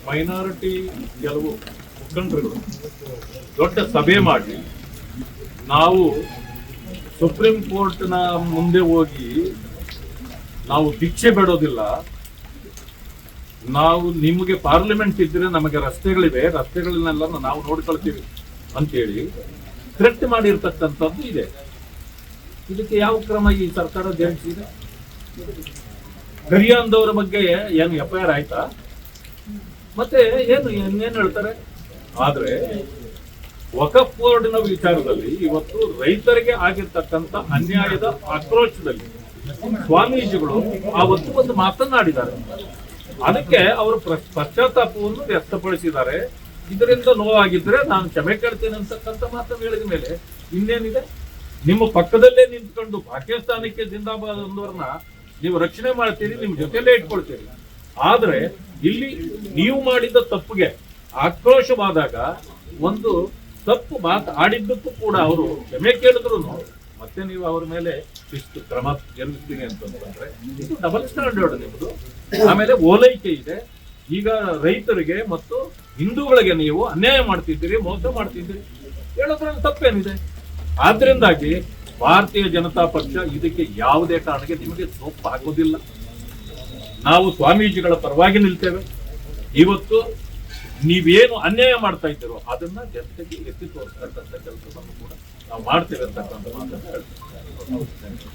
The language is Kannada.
ಮೈನಾರಿಟಿ ಕೆಲವು ಮುಖಂಡರುಗಳು ದೊಡ್ಡ ಸಭೆ ಮಾಡಿ ನಾವು ಸುಪ್ರೀಂ ಕೋರ್ಟ್ನ ಮುಂದೆ ಹೋಗಿ ನಾವು ಭಿಕ್ಷೆ ಬೇಡೋದಿಲ್ಲ, ನಾವು ನಿಮಗೆ ಪಾರ್ಲಿಮೆಂಟ್ ಇದ್ರೆ ನಮಗೆ ರಸ್ತೆಗಳಿವೆ, ರಸ್ತೆಗಳನ್ನೆಲ್ಲ ನಾವು ನೋಡ್ಕೊಳ್ತೀವಿ ಅಂತೇಳಿ ಥ್ರೆಟ್ ಮಾಡಿರ್ತಕ್ಕಂಥದ್ದು ಇದೆ. ಇದಕ್ಕೆ ಯಾವ ಕ್ರಮ ಈ ಸರ್ಕಾರ ಜರುಗಿಸಿದೆ? ಗರಿಯಾನ್ದವರ ಬಗ್ಗೆ ಏನು FIR ಆಯ್ತಾ? ಮತ್ತೆ ಇನ್ನೇನು ಹೇಳ್ತಾರೆ? ಆದ್ರೆ ವಕಫ್ ಬೋರ್ಡ್ನ ವಿಚಾರದಲ್ಲಿ ಇವತ್ತು ರೈತರಿಗೆ ಆಗಿರ್ತಕ್ಕಂಥ ಅನ್ಯಾಯದ ಆಕ್ರೋಶದಲ್ಲಿ ಸ್ವಾಮೀಜಿಗಳು ಆವತ್ತು ಒಂದು ಮಾತನಾಡಿದ್ದಾರೆ. ಅದಕ್ಕೆ ಅವರು ಪಶ್ಚಾತ್ತಾಪವನ್ನು ವ್ಯಕ್ತಪಡಿಸಿದ್ದಾರೆ. ಇದರಿಂದ ನೋವಾಗಿದ್ರೆ ನಾನು ಕ್ಷಮೆ ಕೇಳ್ತೇನೆ ಅಂತಕ್ಕಂಥ ಮಾತನ್ನು ಹೇಳಿದ ಮೇಲೆ ಇನ್ನೇನಿದೆ? ನಿಮ್ಮ ಪಕ್ಕದಲ್ಲೇ ನಿಂತ್ಕೊಂಡು ಪಾಕಿಸ್ತಾನಕ್ಕೆ ಜಿಂದಾಬಾದ್ ಅಂದವ್ರನ್ನ ನೀವು ರಕ್ಷಣೆ ಮಾಡ್ತೀರಿ, ನಿಮ್ ಜೊತೆಲೇ ಇಟ್ಕೊಳ್ತೀರಿ. ಆದ್ರೆ ಇಲ್ಲಿ ನೀವು ಮಾಡಿದ ತಪ್ಪಿಗೆ ಆಕ್ರೋಶವಾದಾಗ ಒಂದು ತಪ್ಪು ಮಾತು ಆಡಿದ್ದಕ್ಕೂ ಕೂಡ ಅವರು ಕ್ಷಮೆ ಕೇಳಿದ್ರು ಮತ್ತೆ ನೀವು ಅವ್ರ ಮೇಲೆ ಇಷ್ಟು ಕ್ರಮ ಜರುಗಿಸ್ತೀನಿ ಅಂತಂದ್ರೆ ಇದು ಡಬಲ್ ಸ್ಟ್ಯಾಂಡರ್ಡ್ ನಿಮ್ದು. ಆಮೇಲೆ ಓಲೈಕೆ ಇದೆ. ಈಗ ರೈತರಿಗೆ ಮತ್ತು ಹಿಂದೂಗಳಿಗೆ ನೀವು ಅನ್ಯಾಯ ಮಾಡ್ತಿದ್ದೀರಿ, ಮೋಸ ಮಾಡ್ತಿದ್ದೀರಿ, ಹೇಳೋದ್ರಲ್ಲಿ ತಪ್ಪೇನಿದೆ? ಆದ್ರಿಂದಾಗಿ ಭಾರತೀಯ ಜನತಾ ಪಕ್ಷ ಇದಕ್ಕೆ ಯಾವುದೇ ಕಾರಣಕ್ಕೆ ನಿಮಗೆ ಸೋಪ್ ಹಾಕೋದಿಲ್ಲ. ನಾವು ಸ್ವಾಮೀಜಿಗಳ ಪರವಾಗಿ ನಿಲ್ತೇವೆ. ಇವತ್ತು ನೀವೇನು ಅನ್ಯಾಯ ಮಾಡ್ತಾ ಇದ್ದೀರೋ ಅದನ್ನ ಜನತೆಗೆ ಎತ್ತಿ ತೋರಿಸ್ತಕ್ಕಂಥ ಕೆಲಸವನ್ನು ಕೂಡ ನಾವು ಮಾಡ್ತೇವೆ ಅಂತಕ್ಕಂಥ ಮಾತನ್ನು ಹೇಳ್ತೇವೆ.